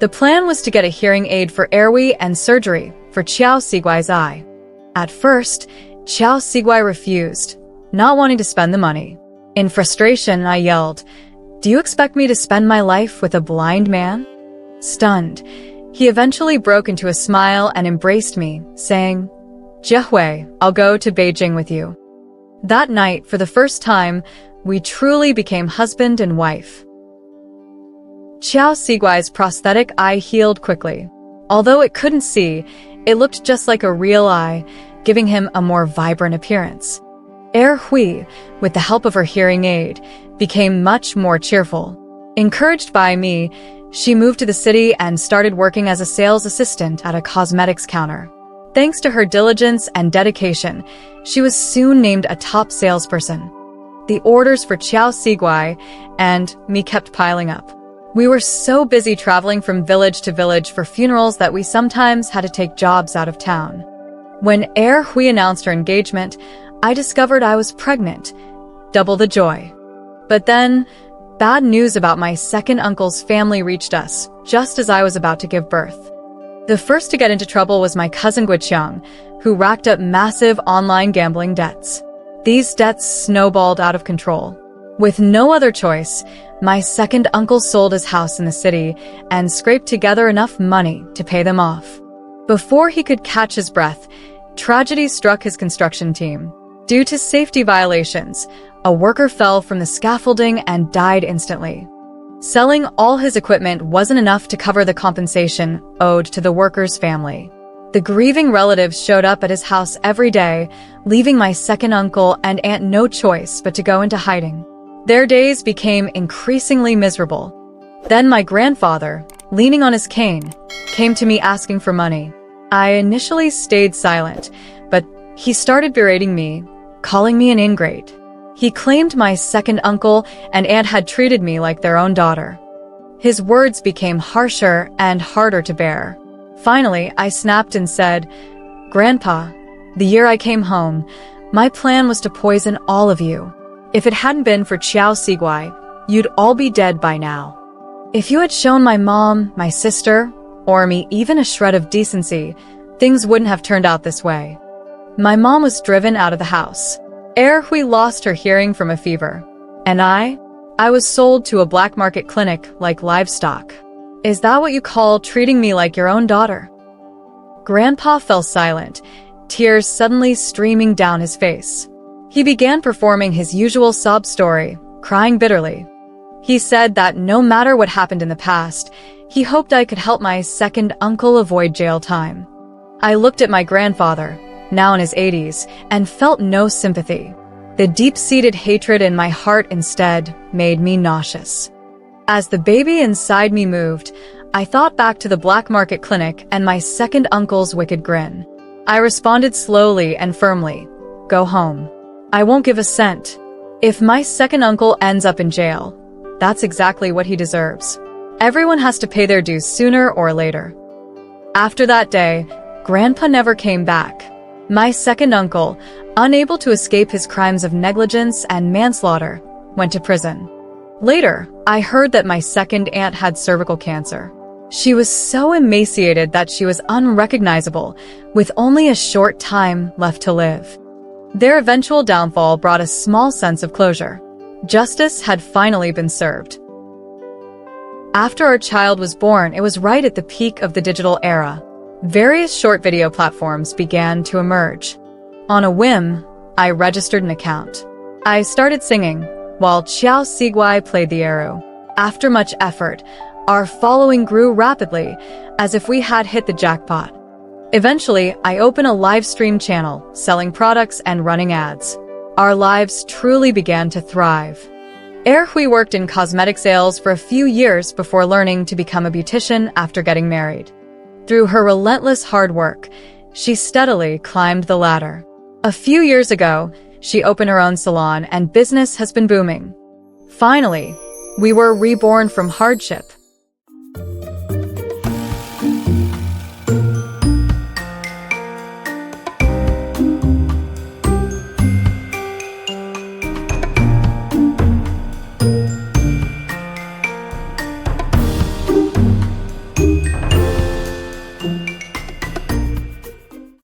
The plan was to get a hearing aid for Erwi and surgery for Xiao Sigui's eye. At first, Xiao Sigui refused, not wanting to spend the money. In frustration, I yelled, "Do you expect me to spend my life with a blind man?" Stunned, he eventually broke into a smile and embraced me, saying, "Jiehui, I'll go to Beijing with you." That night, for the first time, we truly became husband and wife. Xiao Sigui's prosthetic eye healed quickly. Although it couldn't see, it looked just like a real eye, giving him a more vibrant appearance. Hui, with the help of her hearing aid, became much more cheerful. Encouraged by me, she moved to the city and started working as a sales assistant at a cosmetics counter. Thanks to her diligence and dedication, she was soon named a top salesperson. The orders for Xiao Sigui and me kept piling up. We were so busy traveling from village to village for funerals that we sometimes had to take jobs out of town. When Hui announced her engagement, I discovered I was pregnant. Double the joy. But then, bad news about my second uncle's family reached us, just as I was about to give birth. The first to get into trouble was my cousin Guiqiang, who racked up massive online gambling debts. These debts snowballed out of control. With no other choice, my second uncle sold his house in the city and scraped together enough money to pay them off. Before he could catch his breath, tragedy struck his construction team. Due to safety violations, a worker fell from the scaffolding and died instantly. Selling all his equipment wasn't enough to cover the compensation owed to the worker's family. The grieving relatives showed up at his house every day, leaving my second uncle and aunt no choice but to go into hiding. Their days became increasingly miserable. Then my grandfather, leaning on his cane, came to me asking for money. I initially stayed silent, but he started berating me, calling me an ingrate. He claimed my second uncle and aunt had treated me like their own daughter. His words became harsher and harder to bear. Finally, I snapped and said, "Grandpa, the year I came home, my plan was to poison all of you. If it hadn't been for Xiao Sigui, you'd all be dead by now. If you had shown my mom, my sister, or me even a shred of decency, things wouldn't have turned out this way." My mom was driven out of the house. Hui lost her hearing from a fever. And I was sold to a black market clinic like livestock. Is that what you call treating me like your own daughter? Grandpa fell silent, tears suddenly streaming down his face. He began performing his usual sob story, crying bitterly. He said that no matter what happened in the past, he hoped I could help my second uncle avoid jail time. I looked at my grandfather, now in his 80s, and felt no sympathy. The deep-seated hatred in my heart instead made me nauseous. As the baby inside me moved, I thought back to the black market clinic and my second uncle's wicked grin. I responded slowly and firmly, "Go home. I won't give a cent. If my second uncle ends up in jail, that's exactly what he deserves. Everyone has to pay their dues sooner or later." After that day, Grandpa never came back. My second uncle, unable to escape his crimes of negligence and manslaughter, went to prison. Later, I heard that my second aunt had cervical cancer. She was so emaciated that she was unrecognizable, with only a short time left to live. Their eventual downfall brought a small sense of closure. Justice had finally been served. After our child was born, it was right at the peak of the digital era. Various short video platforms began to emerge. On a whim, I registered an account. I started singing, while Xiao Sigui played the eru. After much effort, our following grew rapidly, as if we had hit the jackpot. Eventually, I open a live stream channel, selling products and running ads. Our lives truly began to thrive. Hui worked in cosmetic sales for a few years before learning to become a beautician after getting married. Through her relentless hard work, she steadily climbed the ladder. A few years ago, she opened her own salon and business has been booming. Finally, we were reborn from hardship.